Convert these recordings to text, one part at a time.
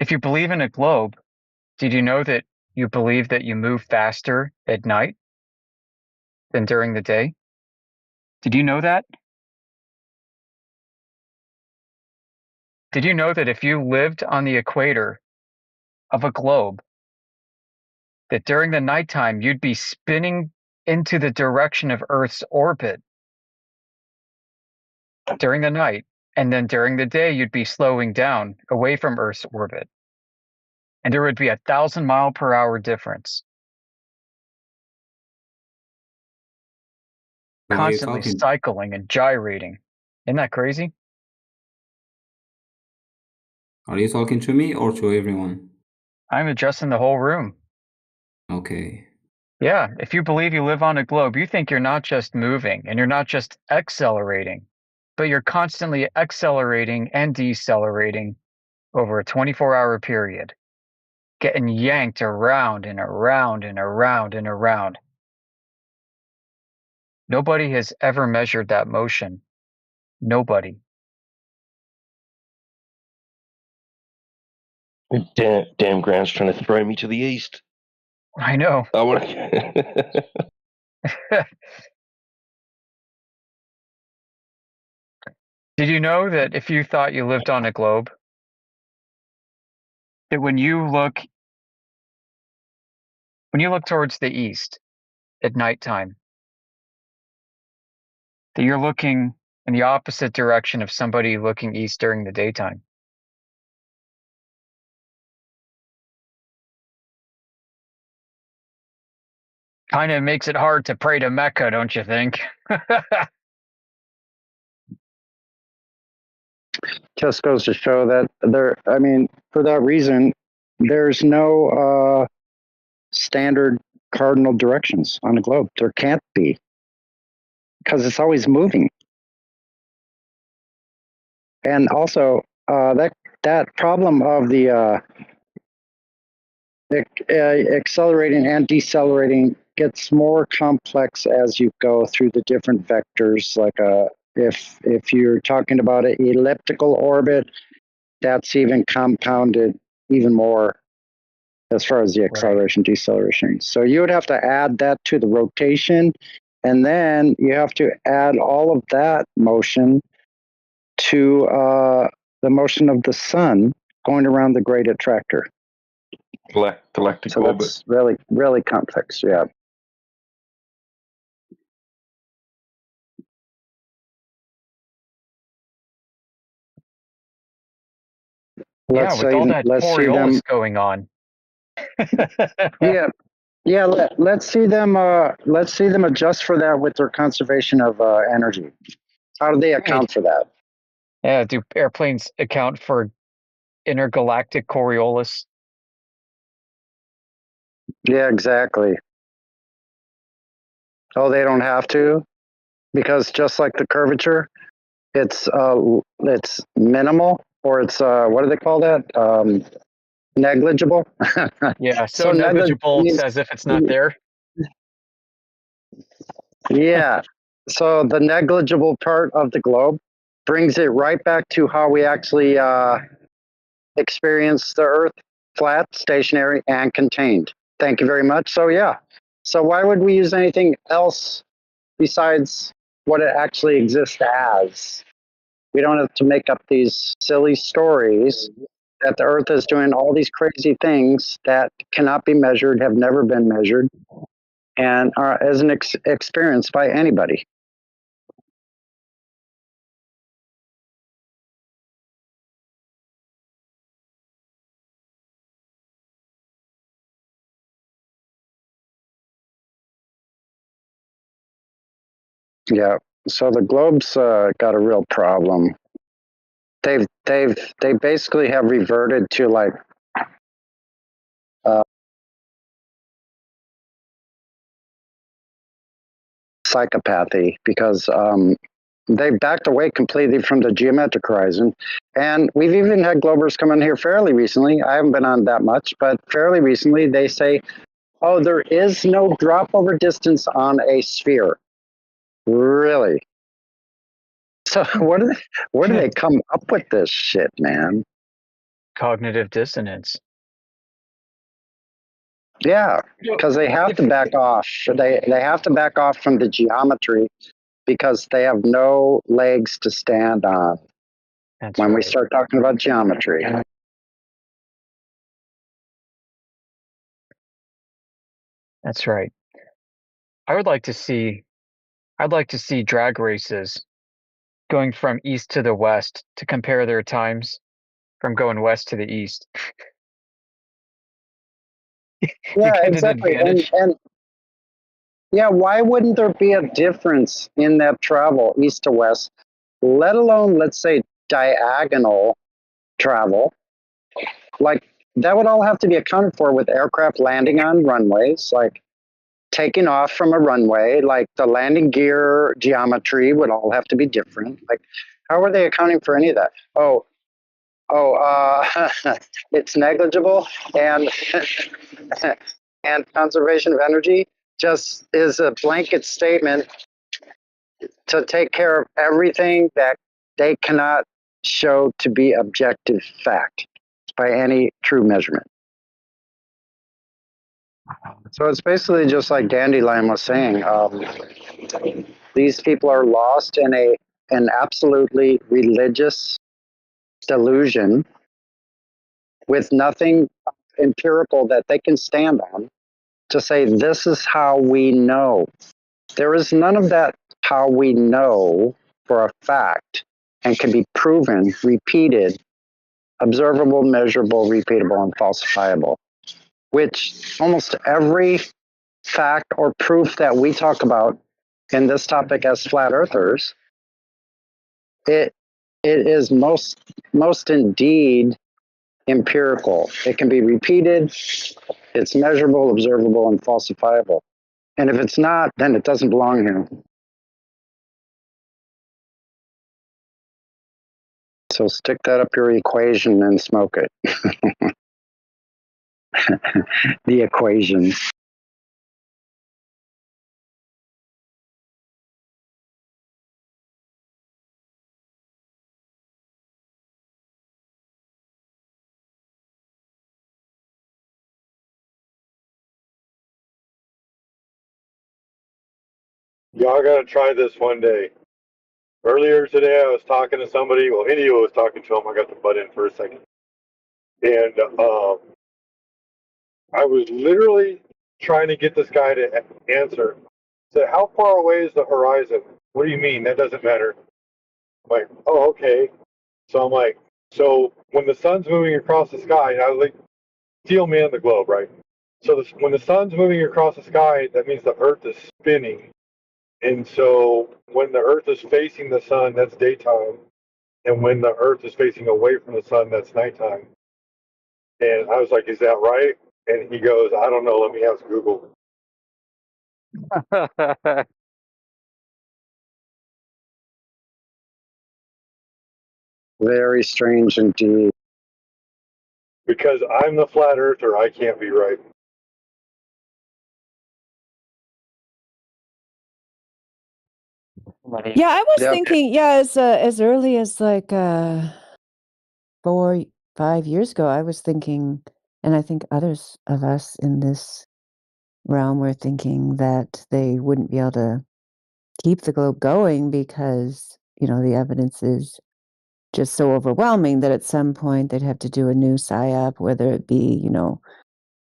If you believe in a globe, did you know that you believe that you move faster at night than during the day? Did you know that? Did you know that if you lived on the equator of a globe, that during the nighttime you'd be spinning into the direction of Earth's orbit during the night, and then during the day you'd be slowing down away from Earth's orbit, and there would be 1,000-mile-per-hour difference, Who are you constantly talking? cycling and gyrating. Isn't that crazy? Are you talking to me or to everyone? I'm addressing the whole room. Okay. Yeah, if you believe you live on a globe, you think you're not just moving and you're not just accelerating, but you're constantly accelerating and decelerating over a 24-hour period, getting yanked around and around and around and around. Nobody has ever measured that motion. Nobody. Damn Grant's trying to throw me to the east. I know. I want to. Did you know that if you thought you lived on a globe, that when you look towards the east at nighttime, that you're looking in the opposite direction of somebody looking east during the daytime? Kind of makes it hard to pray to Mecca, don't you think? Just goes to show that for that reason, there's no standard cardinal directions on the globe. There can't be, because it's always moving. And also, that problem of the accelerating and decelerating gets more complex as you go through the different vectors. Like if you're talking about an elliptical orbit, that's even compounded even more as far as the acceleration, deceleration. So you would have to add that to the rotation, and then you have to add all of that motion to the motion of the sun going around the great attractor. Galactic So orbit. that's really, really complex. Yeah. Yeah, with all that Coriolis going on. Yeah. Let's see them adjust for that with their conservation of energy. How do they account for that? Yeah, do airplanes account for intergalactic Coriolis? Yeah, exactly. Oh, they don't have to, because just like the curvature, it's minimal, or it's what do they call that? Negligible. Yeah, so negligible it's as if it's not there. Yeah. So the negligible part of the globe brings it right back to how we actually experience the Earth: flat, stationary, and contained. Thank you very much. So yeah. So why would we use anything else besides what it actually exists as? We don't have to make up these silly stories that the Earth is doing all these crazy things that cannot be measured, have never been measured, and are as an experienced by anybody. Yeah. So the globe's got a real problem. They basically have reverted to like psychopathy, because they've backed away completely from the geometric horizon. And we've even had globers come in here fairly recently. I haven't been on that much, but fairly recently they say, oh, there is no drop over distance on a sphere. Really? So where do they come up with this shit, man? Cognitive dissonance. Yeah, because they have to back off. They have to back off from the geometry because they have no legs to stand on That's when we right. start talking about geometry. That's right. I'd like to see drag races going from east to the west to compare their times from going west to the east. You Yeah, get an exactly. advantage. And yeah, why wouldn't there be a difference in that travel east to west, let alone, let's say, diagonal travel? Like, that would all have to be accounted for with aircraft landing on runways, like taking off from a runway, like the landing gear geometry would all have to be different. Like, how are they accounting for any of that? It's negligible, and and conservation of energy just is a blanket statement to take care of everything that they cannot show to be objective fact by any true measurement. So it's basically just like Dandelion was saying. These people are lost in an absolutely religious delusion with nothing empirical that they can stand on to say this is how we know. There is none of that how we know for a fact and can be proven, repeated, observable, measurable, repeatable, and falsifiable, which almost every fact or proof that we talk about in this topic as flat earthers, it is most indeed empirical. It can be repeated, it's measurable, observable, and falsifiable. And if it's not, then it doesn't belong here. So stick that up your equation and smoke it. The equation. Y'all got to try this one day. Earlier today, I was talking to somebody. Well, India was talking to him. I got to butt in for a second. And I was literally trying to get this guy to answer. Said, how far away is the horizon? What do you mean? That doesn't matter. I'm like, oh, okay. So I'm like, so when the sun's moving across the sky, and I was like, steel man the globe, right? So when the sun's moving across the sky, that means the Earth is spinning. And so when the Earth is facing the sun, that's daytime. And when the Earth is facing away from the sun, that's nighttime. And I was like, is that right? And he goes, I don't know. Let me ask Google. Very strange indeed. Because I'm the flat earther, I can't be right. Yeah, I was Yep. thinking, as early as like 4-5 years ago, I was thinking, and I think others of us in this realm were thinking that they wouldn't be able to keep the globe going because, the evidence is just so overwhelming that at some point they'd have to do a new PSYOP, whether it be,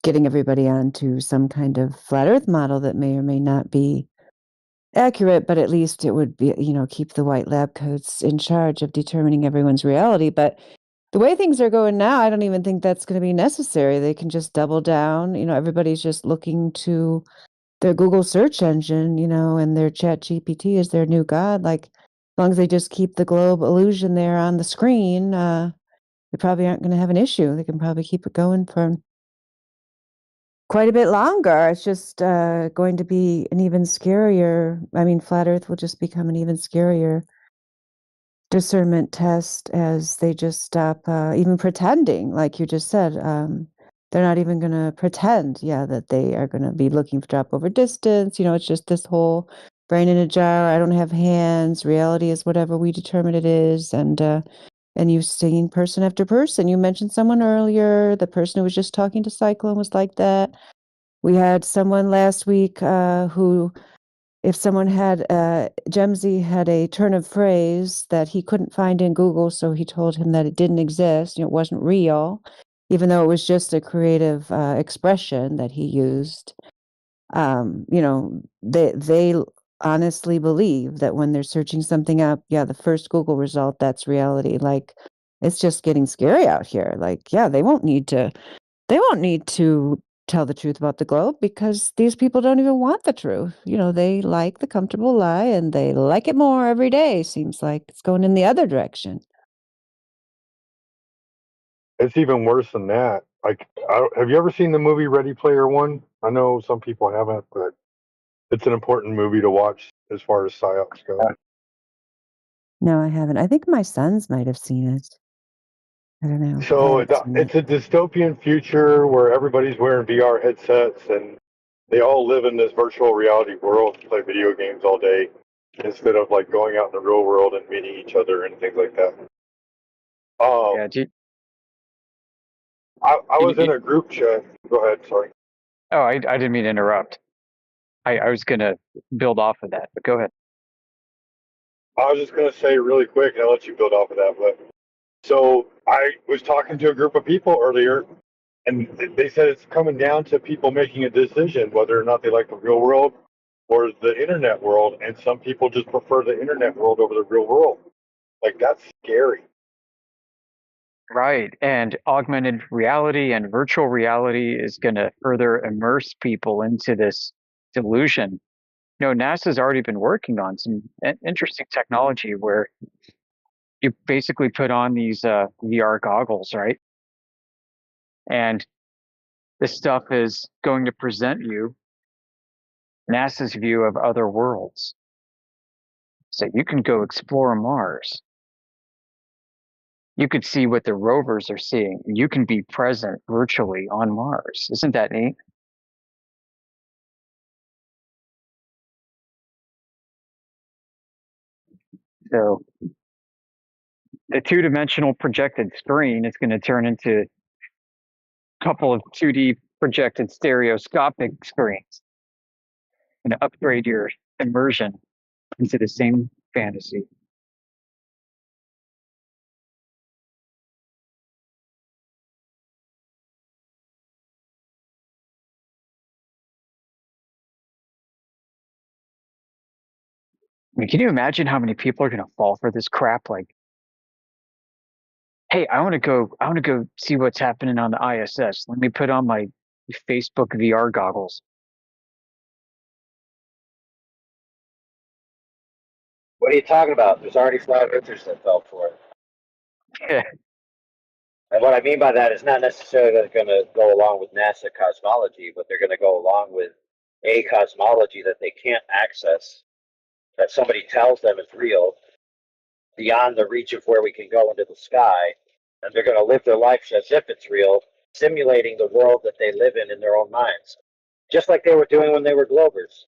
getting everybody onto some kind of flat earth model that may or may not be accurate, but at least it would be, keep the white lab coats in charge of determining everyone's reality. But the way things are going now, I don't even think that's going to be necessary. They can just double down. Everybody's just looking to their Google search engine, and their Chat GPT is their new god. Like, as long as they just keep the globe illusion there on the screen, they probably aren't going to have an issue. They can probably keep it going for quite a bit longer. It's just going to be an even scarier. I mean, flat Earth will just become an even scarier discernment test as they just stop even pretending, like you just said. They're not even going to pretend, that they are going to be looking for drop over distance. It's just this whole brain in a jar. I don't have hands. Reality is whatever we determine it is. And And you've seen person after person. You mentioned someone earlier. The person who was just talking to Cyclone was like that. We had someone last week who, if someone had, Gemsy had a turn of phrase that he couldn't find in Google, so he told him that it didn't exist, it wasn't real, even though it was just a creative expression that he used. They honestly believe that when they're searching something up, yeah, the first Google result, that's reality. Like, it's just getting scary out here. Like, yeah, they won't need to tell the truth about the globe because these people don't even want the truth. They like the comfortable lie and they like it more every day. Seems like it's going in the other direction. It's even worse than that. Like, have you ever seen the movie Ready Player One? I know some people haven't, but it's an important movie to watch as far as psyops go. No, I haven't. I think my sons might have seen it. I don't know. I So haven't seen it. it's a dystopian future where everybody's wearing VR headsets and they all live in this virtual reality world and play video games all day instead of like going out in the real world and meeting each other and things like that. Yeah. I was in a group chat. Go ahead, sorry. Oh, I didn't mean to interrupt. I was going to build off of that, but go ahead. I was just going to say really quick, and I'll let you build off of that. But so I was talking to a group of people earlier, and they said it's coming down to people making a decision whether or not they like the real world or the internet world. And some people just prefer the internet world over the real world. Like, that's scary. Right. And augmented reality and virtual reality is going to further immerse people into this delusion. NASA's already been working on some interesting technology where you basically put on these VR goggles, right? And this stuff is going to present you NASA's view of other worlds. So you can go explore Mars. You could see what the rovers are seeing. You can be present virtually on Mars. Isn't that neat? So the two-dimensional projected screen is going to turn into a couple of 2D projected stereoscopic screens and upgrade your immersion into the same fantasy. I mean, can you imagine how many people are going to fall for this crap? Like, hey, I want to go see what's happening on the ISS. Let me put on my Facebook VR goggles. What are you talking about? There's already flat earthers that fell for it. Yeah. And what I mean by that is not necessarily that they're going to go along with NASA cosmology, but they're going to go along with a cosmology that they can't access, that somebody tells them is real, beyond the reach of where we can go into the sky. And they're going to live their life as if it's real, simulating the world that they live in their own minds, just like they were doing when they were Globers.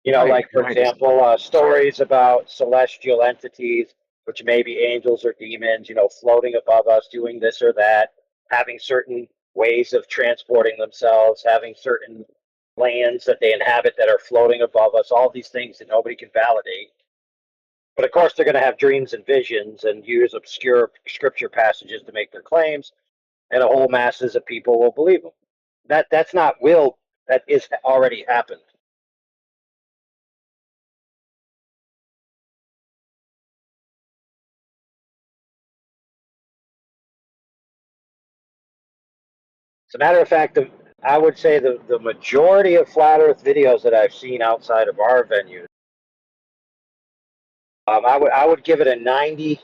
Right, like, for right. example, stories about celestial entities, which may be angels or demons, floating above us, doing this or that, having certain ways of transporting themselves, having certain lands that they inhabit that are floating above us, all these things that nobody can validate. But of course, they're going to have dreams and visions and use obscure scripture passages to make their claims, and a whole masses of people will believe them. That's not will, that is already happened. As a matter of fact, I would say the majority of flat Earth videos that I've seen outside of our venue, I would give it a 90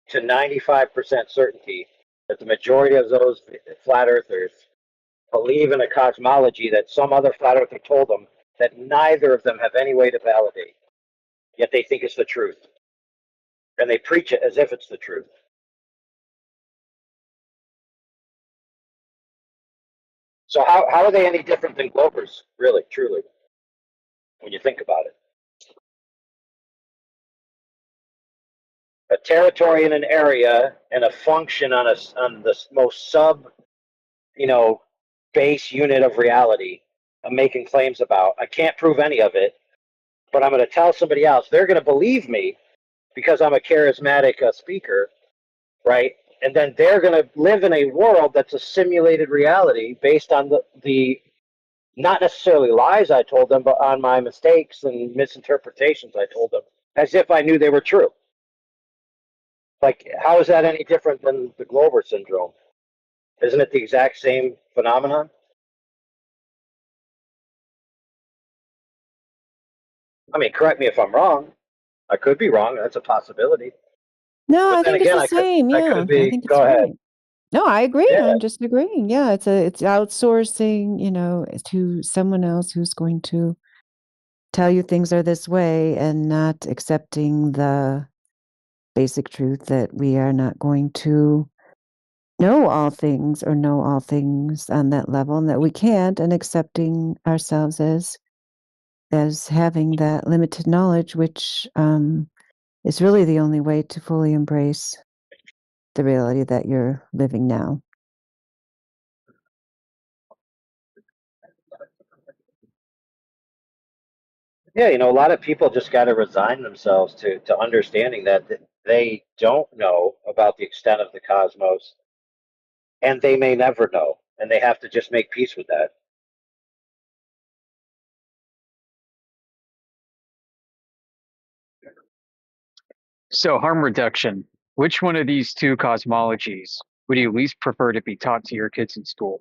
to 95% certainty that the majority of those flat Earthers believe in a cosmology that some other flat Earther told them that neither of them have any way to validate. Yet they think it's the truth, and they preach it as if it's the truth. So how are they any different than Globers, really, truly? when you think about it. A territory in an area and a function on the most base unit of reality I'm making claims about. I can't prove any of it, but I'm going to tell somebody else. They're going to believe me because I'm a charismatic speaker, right? And then they're going to live in a world that's a simulated reality based on the not necessarily lies I told them, but on my mistakes and misinterpretations I told them, as if I knew they were true. Like, how is that any different than the Glover syndrome? Isn't it the exact same phenomenon? I mean, correct me if I'm wrong. I could be wrong. That's a possibility. No, But I then think it's again, the same. I Yeah, could I be. think it's Go ahead. right. No, I agree. Yeah. I'm just agreeing. Yeah, it's outsourcing, to someone else who's going to tell you things are this way and not accepting the basic truth that we are not going to know all things or know all things on that level, and that we can't, and accepting ourselves as having that limited knowledge, which is really the only way to fully embrace the reality that you're living now. Yeah, a lot of people just got to resign themselves to understanding that they don't know about the extent of the cosmos, and they may never know, and they have to just make peace with that. So, harm reduction. Which one of these two cosmologies would you least prefer to be taught to your kids in school?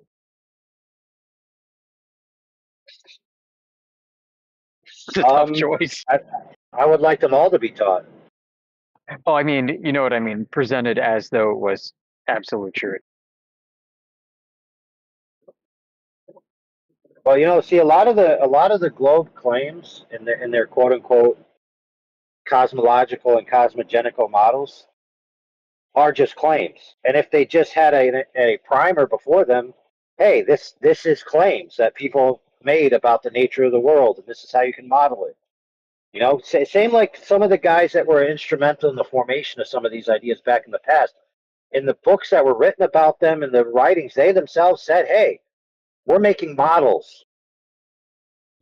It's a tough choice. I would like them all to be taught. Well, I mean, you know what I mean, presented as though it was absolute truth. Well, see, a lot of the globe claims in their quote unquote cosmological and cosmogenical models are just claims. And if they just had a primer before them, hey, this is claims that people made about the nature of the world, and this is how you can model it. Same like some of the guys that were instrumental in the formation of some of these ideas back in the past. In the books that were written about them, in the writings, they themselves said, hey, we're making models,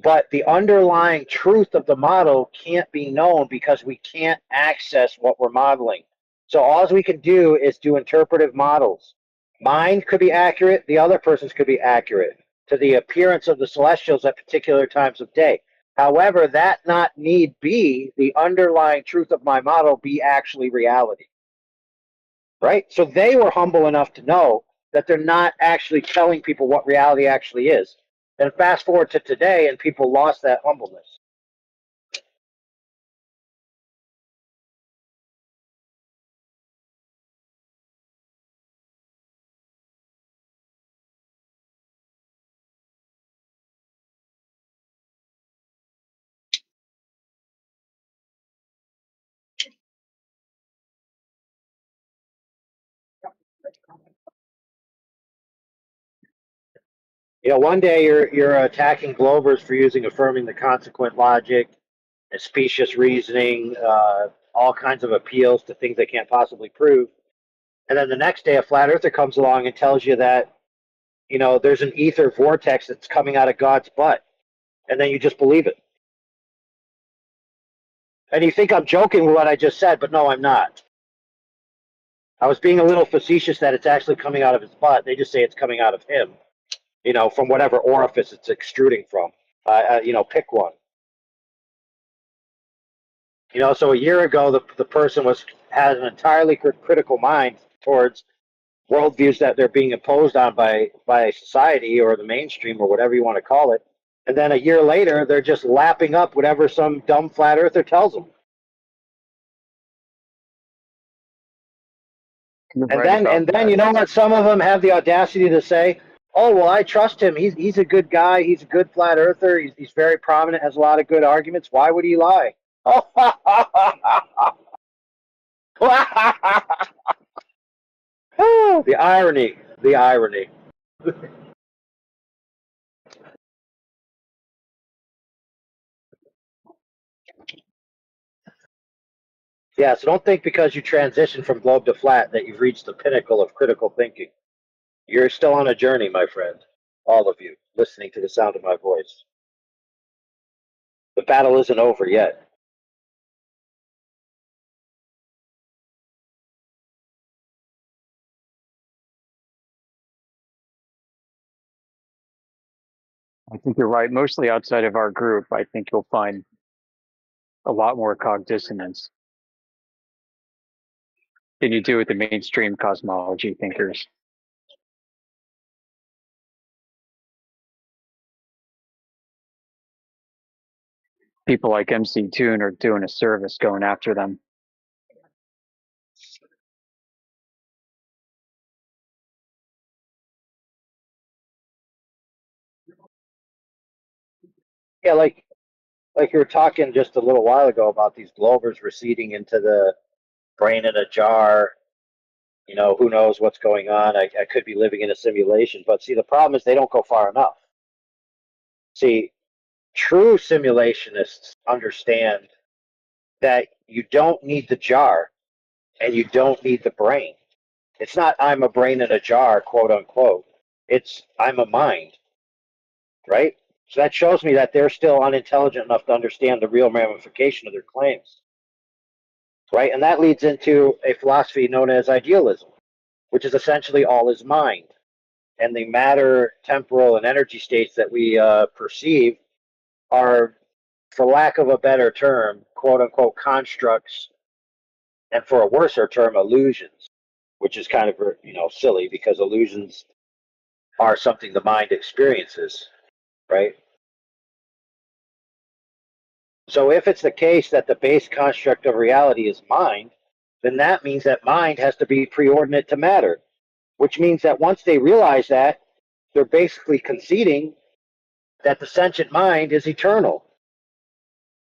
but the underlying truth of the model can't be known because we can't access what we're modeling. So all we can do is do interpretive models. Mine could be accurate, the other person's could be accurate to the appearance of the celestials at particular times of day. However, that not need be the underlying truth of my model be actually reality. Right? So they were humble enough to know that they're not actually telling people what reality actually is. And fast forward to today, and people lost that humbleness. One day you're attacking Globers for using affirming the consequent logic and specious reasoning, all kinds of appeals to things they can't possibly prove. And then the next day, a flat earther comes along and tells you that, there's an ether vortex that's coming out of God's butt. And then you just believe it. And you think I'm joking with what I just said, but no, I'm not. I was being a little facetious that it's actually coming out of his butt. They just say it's coming out of him, from whatever orifice it's extruding from. Pick one. So a year ago, the person had an entirely critical mind towards worldviews that they're being imposed on by society or the mainstream or whatever you want to call it. And then a year later, they're just lapping up whatever some dumb flat earther tells them. And then you know what? Some of them have the audacity to say, "Oh well, I trust him. He's a good guy. He's a good flat earther. He's very prominent. Has a lot of good arguments. Why would he lie?" The irony. The irony. Yeah, so don't think because you transition from globe to flat that you've reached the pinnacle of critical thinking. You're still on a journey, my friend. All of you listening to the sound of my voice. The battle isn't over yet. I think you're right. Mostly outside of our group, I think you'll find a lot more cogdissonance than you do with the mainstream cosmology thinkers. People like MC Toon are doing a service going after them. Yeah, like you were talking just a little while ago about these globers receding into the brain in a jar. You know, who knows what's going on? I could be living in a simulation. But see, the problem is they don't go far enough. See, true simulationists understand that you don't need the jar and you don't need the brain. It's not I'm a brain in a jar, quote unquote. It's I'm a mind, right? So that shows me that they're still unintelligent enough to understand the real ramification of their claims, right? And that leads into a philosophy known as idealism, which is essentially all is mind. And the matter, temporal, and energy states that we perceive are, for lack of a better term, quote unquote, constructs, and for a worser term, illusions, which is kind of silly because illusions are something the mind experiences, right? So if it's the case that the base construct of reality is mind, then that means that mind has to be preordinate to matter, which means that once they realize that, they're basically conceding that the sentient mind is eternal.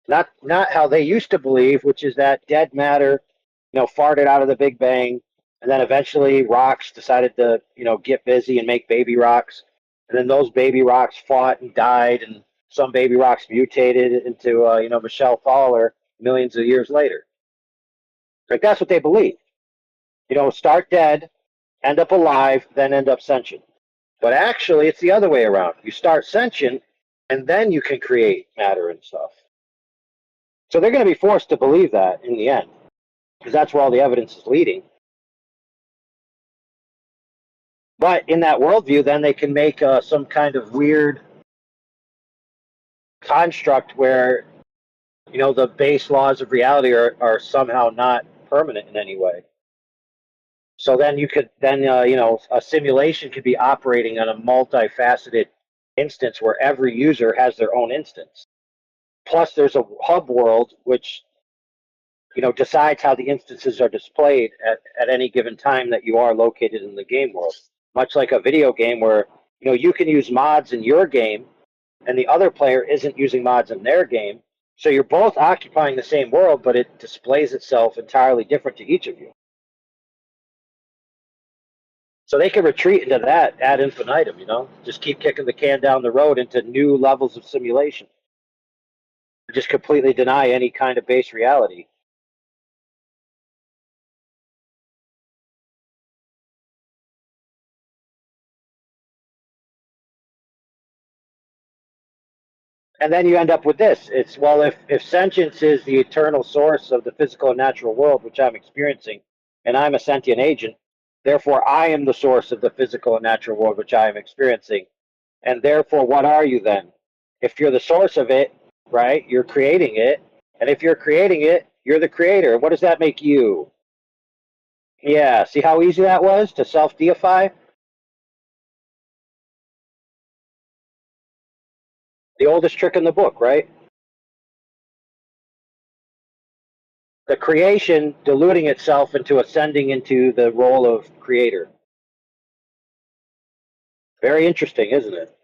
Not how they used to believe, which is that dead matter, farted out of the Big Bang, and then eventually rocks decided to, get busy and make baby rocks, and then those baby rocks fought and died, and some baby rocks mutated into, Michelle Thaler millions of years later. Like that's what they believe. Start dead, end up alive, then end up sentient. But actually, it's the other way around. You start sentient, and then you can create matter and stuff. So they're going to be forced to believe that in the end, because that's where all the evidence is leading. But in that worldview, then they can make some kind of weird construct where, the base laws of reality are somehow not permanent in any way. So then a simulation could be operating on a multifaceted instance where every user has their own instance. Plus, there's a hub world which decides how the instances are displayed at any given time that you are located in the game world. Much like a video game where you can use mods in your game and the other player isn't using mods in their game. So you're both occupying the same world, but it displays itself entirely different to each of you. So they can retreat into that ad infinitum, just keep kicking the can down the road into new levels of simulation. Just completely deny any kind of base reality. And then you end up with this. It's, well, if sentience is the eternal source of the physical and natural world, which I'm experiencing, and I'm a sentient agent, therefore I am the source of the physical and natural world, which I am experiencing. And therefore, what are you then? If you're the source of it, right, you're creating it. And if you're creating it, you're the creator. What does that make you? Yeah, see how easy that was to self-deify? The oldest trick in the book, right? The creation diluting itself into ascending into the role of creator. Very interesting, isn't it?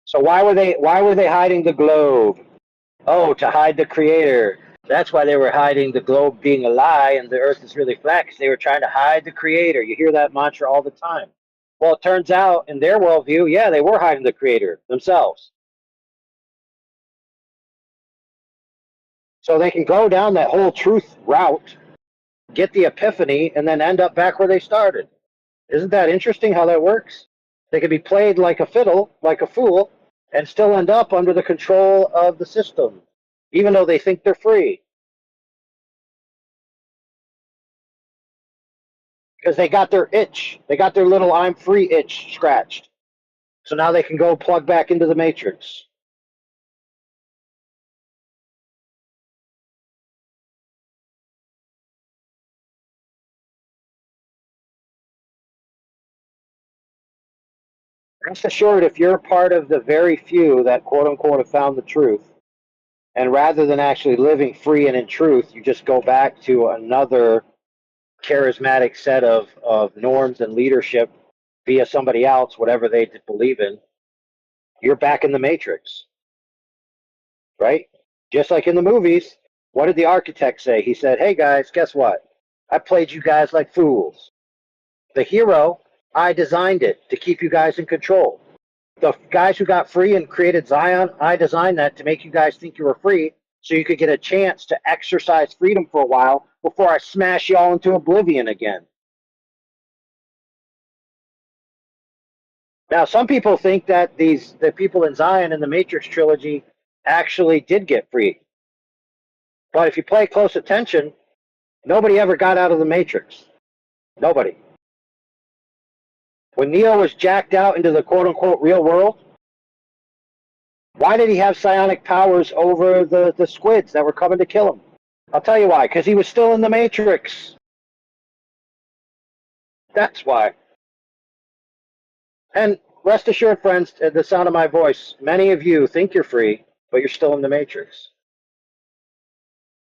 So why were they hiding the globe? Oh, to hide the creator. That's why they were hiding the globe being a lie and the earth is really flat, because they were trying to hide the creator. You hear that mantra all the time. Well, it turns out in their worldview, yeah, they were hiding the creator themselves. So they can go down that whole truth route, get the epiphany, and then end up back where they started. Isn't that interesting how that works? They can be played like a fiddle, like a fool, and still end up under the control of the system, even though they think they're free. Because they got their itch. They got their little I'm free itch scratched. So now they can go plug back into the matrix. Rest assured, if you're part of the very few that quote unquote have found the truth, and rather than actually living free and in truth, you just go back to another charismatic set of norms and leadership via somebody else, whatever they believe in, you're back in the matrix, right? Just like in the movies, what did the architect say? He said, hey guys, guess what? I played you guys like fools. The hero, I designed it to keep you guys in control. The guys who got free and created Zion, I designed that to make you guys think you were free so you could get a chance to exercise freedom for a while before I smash you all into oblivion again. Now, some people think that the people in Zion in the Matrix trilogy actually did get free. But if you pay close attention, nobody ever got out of the Matrix. Nobody. When Neo was jacked out into the quote-unquote real world, why did he have psionic powers over the squids that were coming to kill him? I'll tell you why. Because he was still in the Matrix. That's why. And rest assured, friends, at the sound of my voice, many of you think you're free, but you're still in the Matrix.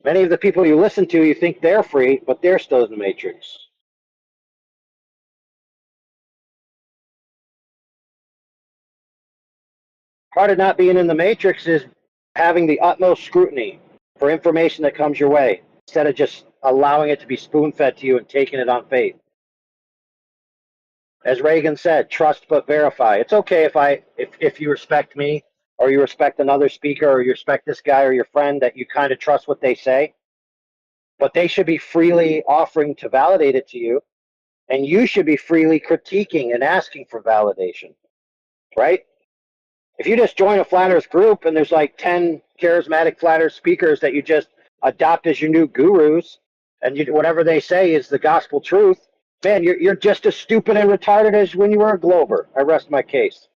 Many of the people you listen to, you think they're free, but they're still in the Matrix. Part of not being in the Matrix is having the utmost scrutiny for information that comes your way, instead of just allowing it to be spoon-fed to you and taking it on faith. As Reagan said, trust but verify. It's okay if you respect me, or you respect another speaker, or you respect this guy or your friend, that you kind of trust what they say, but they should be freely offering to validate it to you, and you should be freely critiquing and asking for validation, right? If you just join a flat earth group and there's like 10 charismatic flat earth speakers that you just adopt as your new gurus, and whatever they say is the gospel truth, man, you're just as stupid and retarded as when you were a Glober. I rest my case.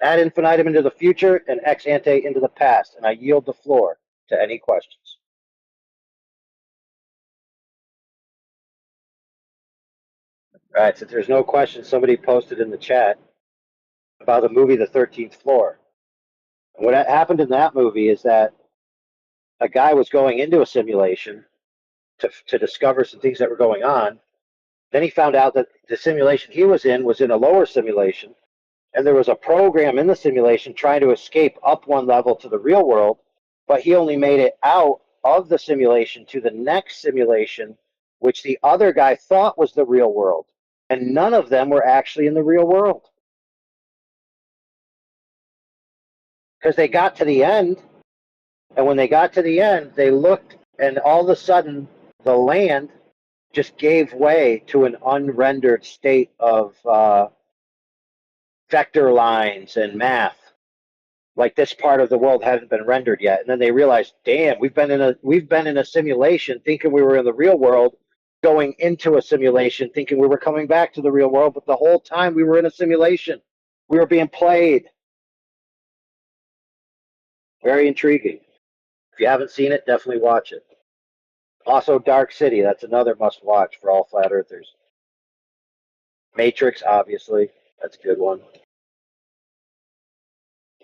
Ad infinitum into the future and ex ante into the past, and I yield the floor to any questions. All right, since there's no questions, somebody posted in the chat about the movie The 13th Floor. And what happened in that movie is that a guy was going into a simulation to discover some things that were going on. Then he found out that the simulation he was in a lower simulation, and there was a program in the simulation trying to escape up one level to the real world, but he only made it out of the simulation to the next simulation, which the other guy thought was the real world. And none of them were actually in the real world. Because they got to the end, and when they got to the end, they looked, and all of a sudden, the land just gave way to an unrendered state of vector lines and math. Like this part of the world hadn't been rendered yet. And then they realized, damn, we've been in a simulation thinking we were in the real world, going into a simulation thinking we were coming back to the real world, but the whole time we were in a simulation. We were being played. Very intriguing. If you haven't seen it, definitely watch it. Also, Dark City, that's another must watch for all flat earthers. Matrix, obviously, that's a good one.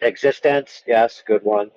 Existence, yes, good one.